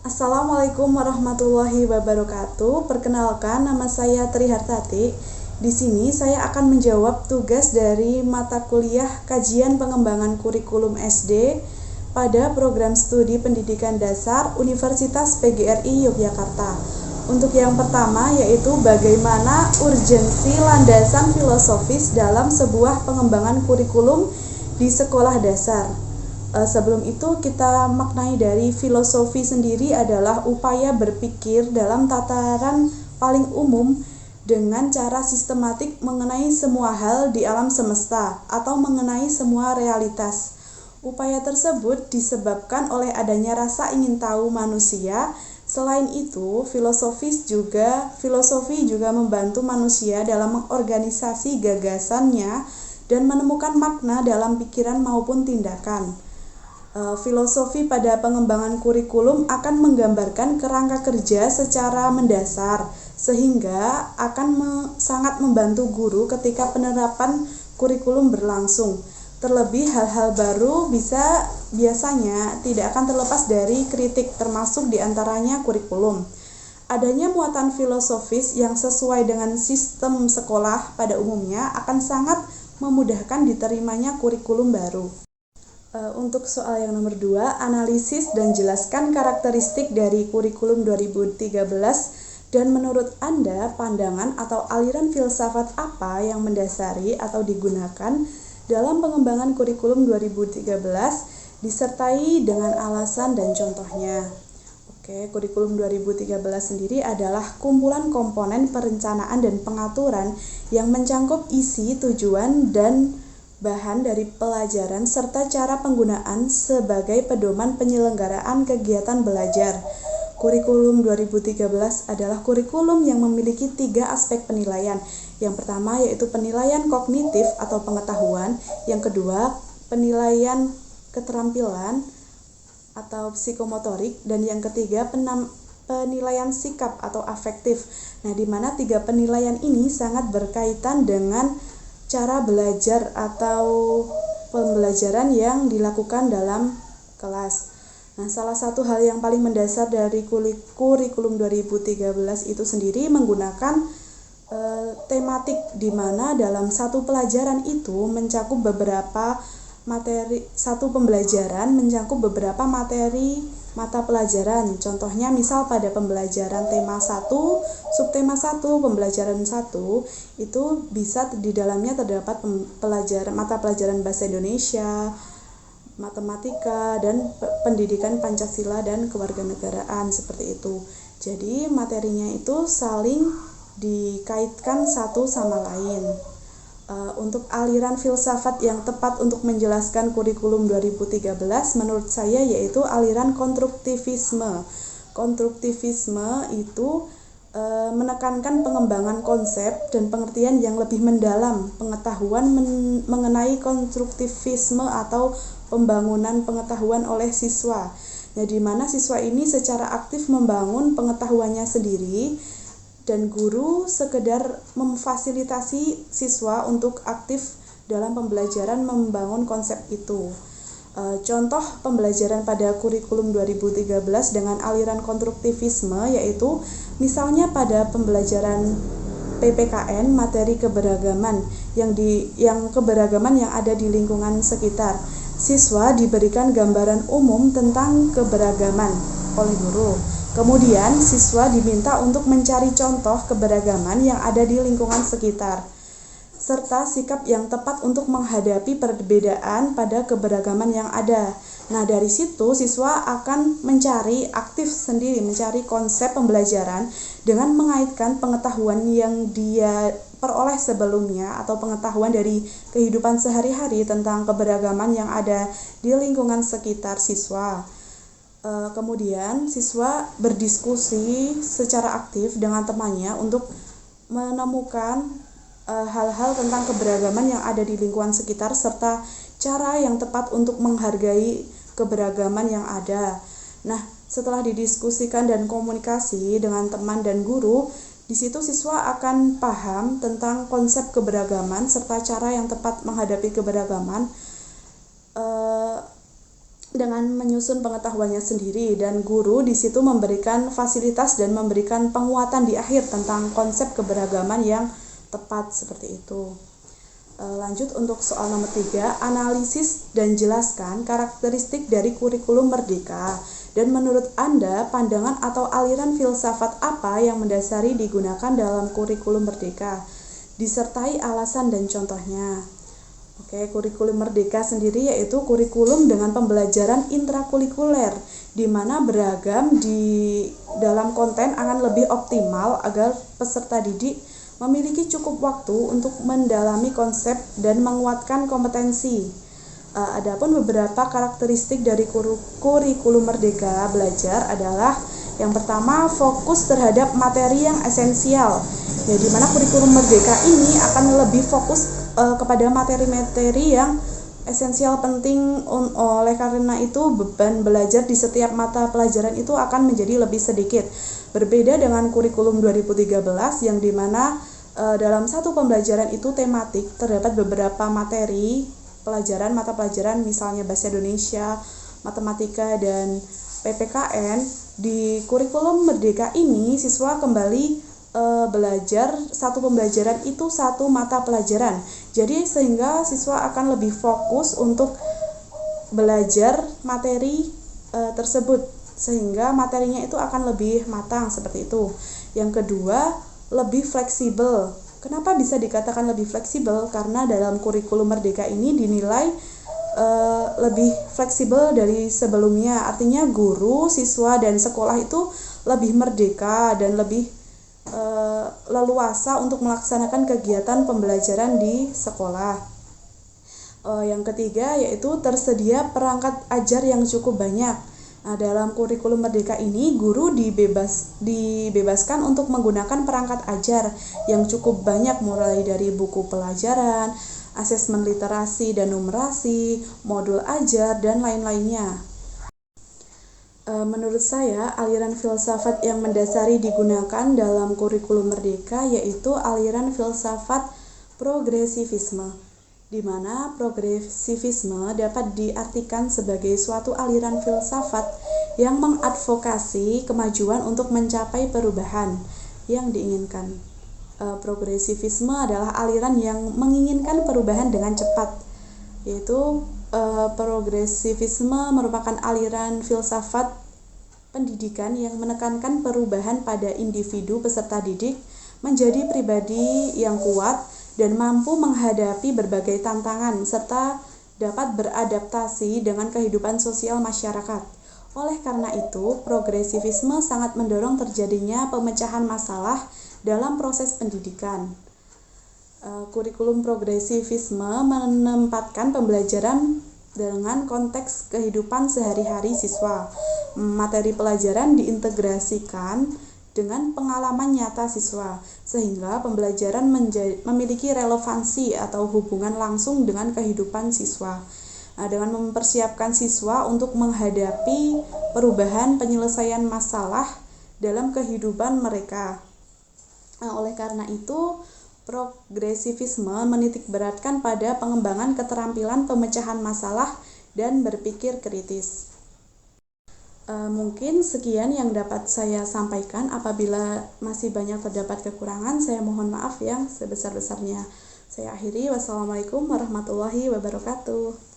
Assalamualaikum warahmatullahi wabarakatuh. Perkenalkan, nama saya Trihartati. Di sini saya akan menjawab tugas dari mata kuliah Kajian Pengembangan Kurikulum SD pada program studi pendidikan dasar Universitas PGRI Yogyakarta. Untuk yang pertama yaitu bagaimana urgensi landasan filosofis dalam sebuah pengembangan kurikulum di sekolah dasar. Sebelum itu kita maknai dari filosofi sendiri adalah upaya berpikir dalam tataran paling umum dengan cara sistematik mengenai semua hal di alam semesta atau mengenai semua realitas. Upaya tersebut disebabkan oleh adanya rasa ingin tahu manusia. Selain itu, filosofi juga membantu manusia dalam mengorganisasi gagasannya dan menemukan makna dalam pikiran maupun tindakan. Filosofi pada pengembangan kurikulum akan menggambarkan kerangka kerja secara mendasar, sehingga akan sangat membantu guru ketika penerapan kurikulum berlangsung. Terlebih hal-hal baru biasanya tidak akan terlepas dari kritik, termasuk diantaranya kurikulum. Adanya muatan filosofis yang sesuai dengan sistem sekolah pada umumnya akan sangat memudahkan diterimanya kurikulum baru. Untuk soal yang nomor 2, analisis dan jelaskan karakteristik dari kurikulum 2013 dan menurut Anda pandangan atau aliran filsafat apa yang mendasari atau digunakan dalam pengembangan kurikulum 2013 disertai dengan alasan dan contohnya. Kurikulum 2013 sendiri adalah kumpulan komponen perencanaan dan pengaturan yang mencangkup isi, tujuan, dan bahan dari pelajaran serta cara penggunaan sebagai pedoman penyelenggaraan kegiatan belajar. Kurikulum 2013 adalah kurikulum yang memiliki 3 aspek penilaian. Yang pertama yaitu penilaian kognitif atau pengetahuan, yang kedua penilaian keterampilan atau psikomotorik, dan yang ketiga penilaian sikap atau afektif. Nah, di mana 3 penilaian ini sangat berkaitan dengan cara belajar atau pembelajaran yang dilakukan dalam kelas. Nah, salah satu hal yang paling mendasar dari kurikulum 2013 itu sendiri menggunakan tematik, di mana dalam satu pelajaran itu mencakup beberapa materi, satu pembelajaran mencakup beberapa materi mata pelajaran. Contohnya misal pada pembelajaran tema 1, subtema 1, pembelajaran 1, itu bisa di dalamnya terdapat mata pelajaran bahasa Indonesia, matematika, dan pendidikan Pancasila dan kewarganegaraan, seperti itu. Jadi materinya itu saling dikaitkan satu sama lain. Untuk aliran filsafat yang tepat untuk menjelaskan kurikulum 2013 menurut saya yaitu aliran konstruktivisme. Konstruktivisme itu menekankan pengembangan konsep dan pengertian yang lebih mendalam, pengetahuan mengenai konstruktivisme atau pembangunan pengetahuan oleh siswa. Nah, di mana siswa ini secara aktif membangun pengetahuannya sendiri, dan guru sekedar memfasilitasi siswa untuk aktif dalam pembelajaran membangun konsep itu. Contoh pembelajaran pada kurikulum 2013 dengan aliran konstruktivisme yaitu misalnya pada pembelajaran PPKN materi keberagaman yang keberagaman yang ada di lingkungan sekitar. Siswa diberikan gambaran umum tentang keberagaman oleh guru. Kemudian, siswa diminta untuk mencari contoh keberagaman yang ada di lingkungan sekitar, serta sikap yang tepat untuk menghadapi perbedaan pada keberagaman yang ada. Nah, dari situ siswa akan aktif sendiri mencari konsep pembelajaran dengan mengaitkan pengetahuan yang dia peroleh sebelumnya atau pengetahuan dari kehidupan sehari-hari tentang keberagaman yang ada di lingkungan sekitar siswa. Kemudian siswa berdiskusi secara aktif dengan temannya untuk menemukan hal-hal tentang keberagaman yang ada di lingkungan sekitar serta cara yang tepat untuk menghargai keberagaman yang ada. Nah, setelah didiskusikan dan komunikasi dengan teman dan guru, di situ siswa akan paham tentang konsep keberagaman serta cara yang tepat menghadapi keberagaman. dengan menyusun pengetahuannya sendiri, dan guru di situ memberikan fasilitas dan memberikan penguatan di akhir tentang konsep keberagaman yang tepat seperti itu. Lanjut untuk soal nomor 3, analisis dan jelaskan karakteristik dari kurikulum merdeka. Dan menurut Anda, pandangan atau aliran filsafat apa yang mendasari digunakan dalam kurikulum merdeka? Disertai alasan dan contohnya. Oke, kurikulum merdeka sendiri yaitu kurikulum dengan pembelajaran intrakurikuler, di mana beragam di dalam konten akan lebih optimal agar peserta didik memiliki cukup waktu untuk mendalami konsep dan menguatkan kompetensi. Adapun beberapa karakteristik dari kurikulum merdeka belajar adalah yang pertama, fokus terhadap materi yang esensial. Ya, di mana kurikulum merdeka ini akan lebih fokus kepada materi-materi yang esensial penting. Oleh karena itu beban belajar di setiap mata pelajaran itu akan menjadi lebih sedikit. Berbeda dengan kurikulum 2013 yang dimana dalam satu pembelajaran itu tematik, terdapat beberapa materi pelajaran, mata pelajaran misalnya bahasa Indonesia, matematika, dan PPKN. Di kurikulum merdeka ini siswa kembali belajar satu pembelajaran itu satu mata pelajaran. Jadi sehingga siswa akan lebih fokus untuk belajar materi tersebut, sehingga materinya itu akan lebih matang seperti itu. Yang kedua, lebih fleksibel. Kenapa bisa dikatakan lebih fleksibel? Karena dalam kurikulum merdeka ini dinilai lebih fleksibel dari sebelumnya. Artinya guru, siswa, dan sekolah itu lebih merdeka dan lebih leluasa untuk melaksanakan kegiatan pembelajaran di sekolah. Yang ketiga yaitu tersedia perangkat ajar yang cukup banyak. Nah, dalam kurikulum merdeka ini guru dibebaskan untuk menggunakan perangkat ajar yang cukup banyak, mulai dari buku pelajaran, asesmen literasi dan numerasi, modul ajar, dan lain-lainnya. Menurut saya, aliran filsafat yang mendasari digunakan dalam kurikulum merdeka yaitu aliran filsafat progresivisme, di mana progresivisme dapat diartikan sebagai suatu aliran filsafat yang mengadvokasi kemajuan untuk mencapai perubahan yang diinginkan. Progresivisme adalah aliran yang menginginkan perubahan dengan cepat, yaitu progresivisme merupakan aliran filsafat pendidikan yang menekankan perubahan pada individu peserta didik menjadi pribadi yang kuat dan mampu menghadapi berbagai tantangan serta dapat beradaptasi dengan kehidupan sosial masyarakat. Oleh karena itu, progresivisme sangat mendorong terjadinya pemecahan masalah dalam proses pendidikan. Kurikulum progresivisme menempatkan pembelajaran dengan konteks kehidupan sehari-hari siswa. Materi pelajaran diintegrasikan dengan pengalaman nyata siswa, sehingga pembelajaran memiliki relevansi atau hubungan langsung dengan kehidupan siswa. Dengan mempersiapkan siswa untuk menghadapi perubahan penyelesaian masalah dalam kehidupan mereka. Oleh karena itu, progresivisme menitikberatkan pada pengembangan keterampilan pemecahan masalah dan berpikir kritis. Mungkin sekian yang dapat saya sampaikan. Apabila masih banyak terdapat kekurangan, saya mohon maaf yang sebesar-besarnya. Saya akhiri. Wassalamualaikum warahmatullahi wabarakatuh.